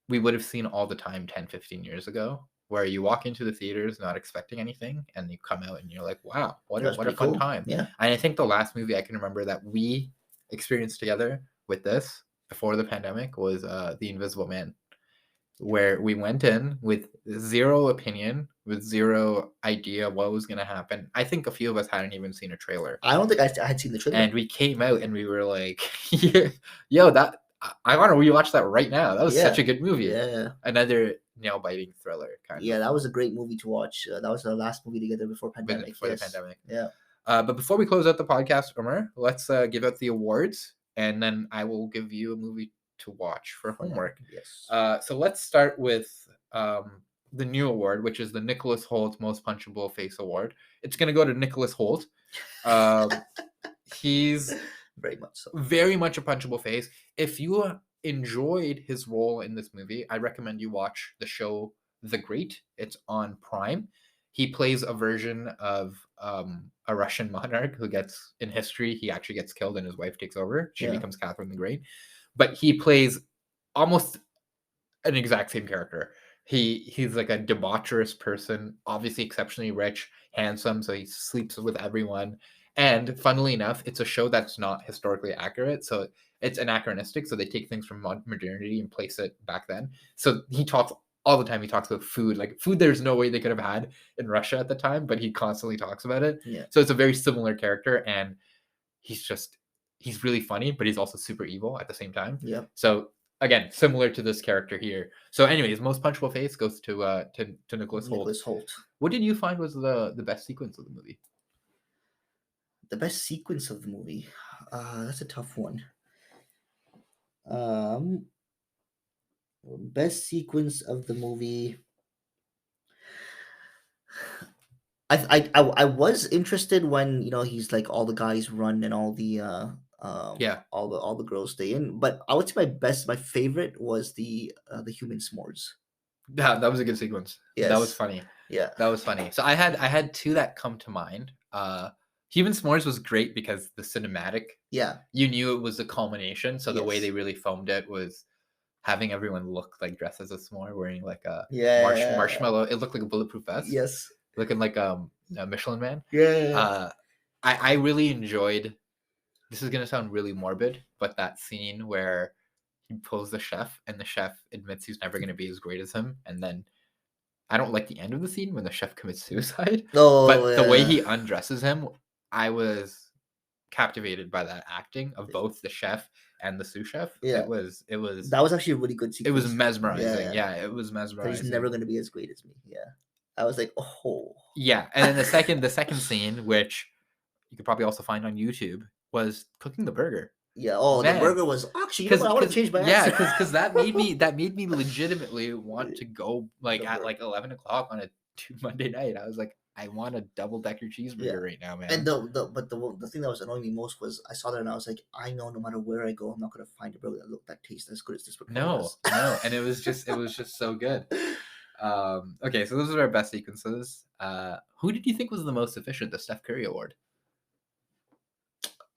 we would have seen all the time 10, 15 years ago, where you walk into the theaters not expecting anything and you come out and you're like, wow, what a fun cool. time. Yeah. And I think the last movie I can remember that we experienced together with this before the pandemic was The Invisible Man, where we went in with zero opinion, with zero idea what was going to happen. I think a few of us hadn't even seen a trailer. I don't think I had seen the trailer. And we came out and we were like, yo, that I want to rewatch that right now. That was such a good movie. Yeah. Another nail-biting thriller kind of. Yeah, that was a great movie to watch. That was our last movie together before pandemic. Before the pandemic. Yeah. But before we close out the podcast, Umar, let's give out the awards, and then I will give you a movie to watch for homework. Yes. So let's start with the new award, which is the Nicholas Hoult Most Punchable Face Award. It's going to go to Nicholas Hoult. He's very much so. Very much a punchable face. If you enjoyed his role in this movie, I recommend you watch the show The Great. It's on Prime. He plays a version of a Russian monarch who gets, in history, he actually gets killed and his wife takes over. She becomes Catherine the Great. But he plays almost an exact same character. He's like a debaucherous person, obviously exceptionally rich, handsome, so he sleeps with everyone. And funnily enough, it's a show that's not historically accurate, so it's anachronistic. So they take things from modernity and place it back then. So he talks all the time. He talks about food, like food. There's no way they could have had in Russia at the time, but he constantly talks about it. Yeah. So it's a very similar character, and he's really funny, but he's also super evil at the same time. Yeah. So again, similar to this character here. So, anyways, Most Punchable Face goes to Nicholas Hoult. What did you find was the best sequence of the movie? The best sequence of the movie. That's a tough one. Best sequence of the movie. I was interested when he's like all the guys run and all the all the girls stay in, but I would say my favorite was the human s'mores. Yeah, that was a good sequence. Yes. That was funny. Yeah, that was funny. So I had two that come to mind. Human S'mores was great because the cinematic. Yeah. You knew it was the culmination. So the way they really filmed it was having everyone look like dressed as a s'more, wearing like a marshmallow. It looked like a bulletproof vest. Yes. Looking like a Michelin Man. Yeah. I really enjoyed. This is gonna sound really morbid, but that scene where he pulls the chef and the chef admits he's never gonna be as great as him, and then I don't like the end of the scene when the chef commits suicide. But the way he undresses him, I was captivated by that acting of both the chef and the sous chef. Yeah. It was that was actually a really good sequence. It was mesmerizing. Yeah, it was mesmerizing. He's never gonna be as great as me. Yeah. I was like, oh. Yeah, and then the second scene, which you could probably also find on YouTube, was cooking the burger. Yeah. Oh, the burger was actually. I want to change my answer. Yeah, because that made me legitimately want to go at 11 o'clock on a Monday night. I was like, I want a double-decker cheeseburger right now, man. And the thing that was annoying me most was I saw that and I was like, I know no matter where I go, I'm not gonna find a burger that tastes as good as this burger. No, and it was just so good. Okay, so those are our best sequences. Who did you think was the most efficient? The Steph Curry Award.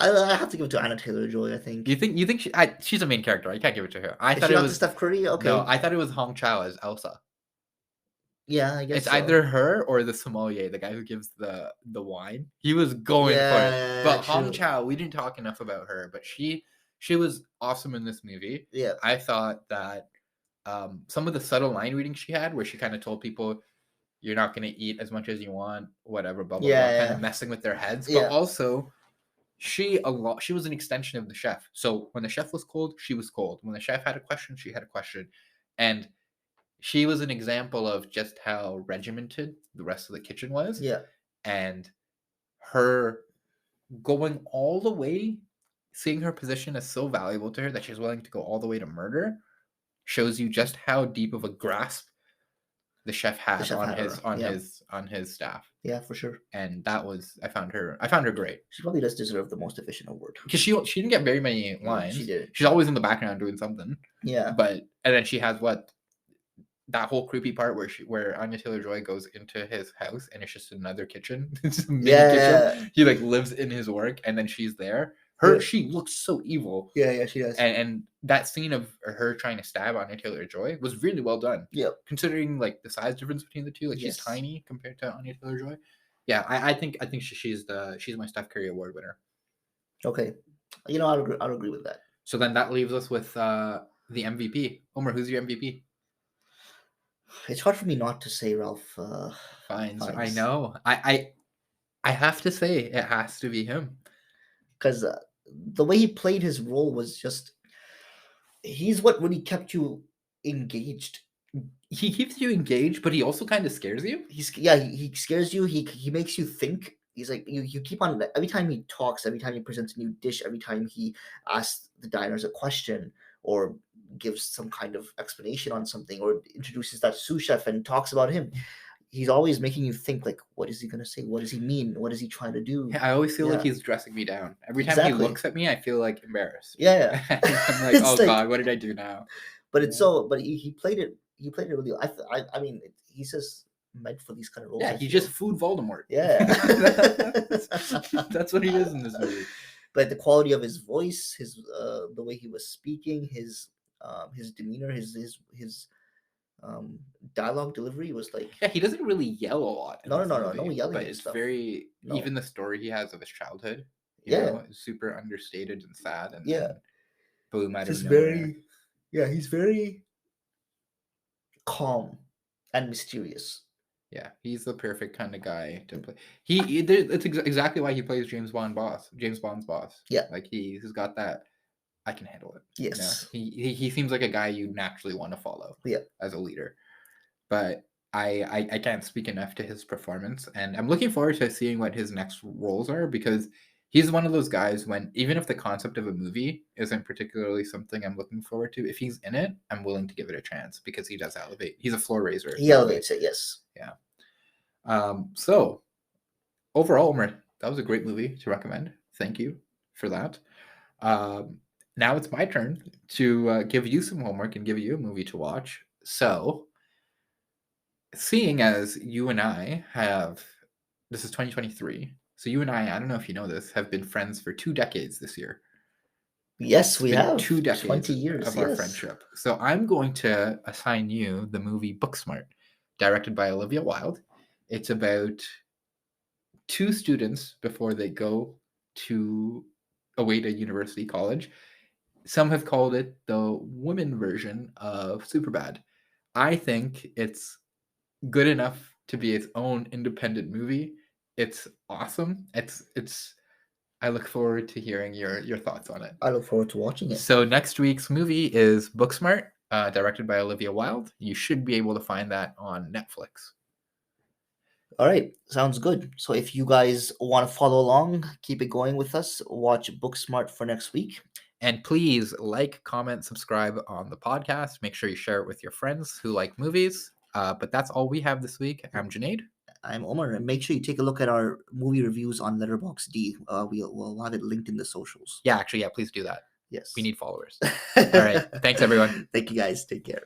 I have to give it to Anna Taylor-Joy. I think. You think she's a main character? I can't give it to her. I Is thought she it not the was Steph Curry? Okay. no. I thought it was Hong Chow as Elsa. Yeah, I guess It's so. either her or the sommelier, the guy who gives the wine. He was going for it. Yeah, But Hong true. Chow, we didn't talk enough about her, but she was awesome in this movie. Yeah. I thought that some of the subtle line reading she had, where she kind of told people, "You're not going to eat as much as you want," whatever, blah blah blah, kind Yeah. of messing with their heads. Yeah. But also, she was an extension of the chef. So when the chef was cold, she was cold. When the chef had a question, she had a question, and she was an example of just how regimented the rest of the kitchen was. Yeah. And her going all the way, seeing her position as so valuable to her that she's willing to go all the way to murder, shows you just how deep of a grasp the chef had chef on had his her, on yeah. his staff. Yeah, for sure. And that was I found her great. She probably does deserve the most efficient award. Because she didn't get very many lines. She did. She's always in the background doing something. Yeah. But and then she has that whole creepy part where Anya Taylor-Joy goes into his house and it's just another kitchen. It's a mini kitchen. Yeah. He like lives in his work and then she's there. She looks so evil. Yeah, she does. And that scene of her trying to stab Anya Taylor-Joy was really well done. Yeah. Considering like the size difference between the two, like she's tiny compared to Anya Taylor-Joy. Yeah, I think she's my Steph Curry Award winner. Okay, I'll agree with that. So then that leaves us with the MVP. Omar, who's your MVP? It's hard for me not to say Ralph Fiennes. I know. I have to say it has to be him because the way he played his role was just. He's what really kept you engaged. He keeps you engaged, but he also kind of scares you. He scares you. He makes you think. He's like you keep on every time he talks, every time he presents a new dish, every time he asks the diners a question or gives some kind of explanation on something or introduces that sous chef and talks about him. He's always making you think like, what is he gonna say? What does he mean? What is he trying to do? Yeah, I always feel like he's dressing me down. Every time he looks at me, I feel like embarrassed. Yeah. I'm like, oh God, what did I do now? But it's but he played it. He played it really. I mean, he's just meant for these kind of roles. Yeah, he's just food Voldemort. Yeah, that's what he is in this movie. But the quality of his voice, his the way he was speaking, his demeanor, his dialogue delivery was like. Yeah, he doesn't really yell a lot. No yelling. But it's very even the story he has of his childhood. You know, is super understated and sad, and boom out of nowhere. He's very calm and mysterious. Yeah, he's the perfect kind of guy to play. It's exactly why he plays James Bond's boss. Yeah, like he's got that. I can handle it. Yes, he seems like a guy you naturally want to follow. Yeah, as a leader. But I can't speak enough to his performance, and I'm looking forward to seeing what his next roles are because he's one of those guys when even if the concept of a movie isn't particularly something I'm looking forward to, if he's in it, I'm willing to give it a chance because he does elevate. He's a floor raiser. He elevates it, yes. Yeah. So overall, Omar, that was a great movie to recommend. Thank you for that. Now it's my turn to give you some homework and give you a movie to watch. So, seeing as you and I this is 2023, so you and I don't know if you know this, have been friends for 2 decades this year. Yes, we have 2 decades 20 years of our friendship. So I'm going to assign you the movie Booksmart, directed by Olivia Wilde. It's about 2 students before they go to away to university college. Some have called it the women version of Superbad. I think it's good enough to be its own independent movie. It's awesome. It's. I look forward to hearing your thoughts on it. I look forward to watching it. So next week's movie is Booksmart, directed by Olivia Wilde. You should be able to find that on Netflix. All right, sounds good. So if you guys want to follow along, keep it going with us. Watch Booksmart for next week. And please like, comment, subscribe on the podcast. Make sure you share it with your friends who like movies. But that's all we have this week. I'm Junaid. I'm Omar. And make sure you take a look at our movie reviews on Letterboxd. We'll have it linked in the socials. Yeah, actually, please do that. Yes. We need followers. All right. Thanks, everyone. Thank you, guys. Take care.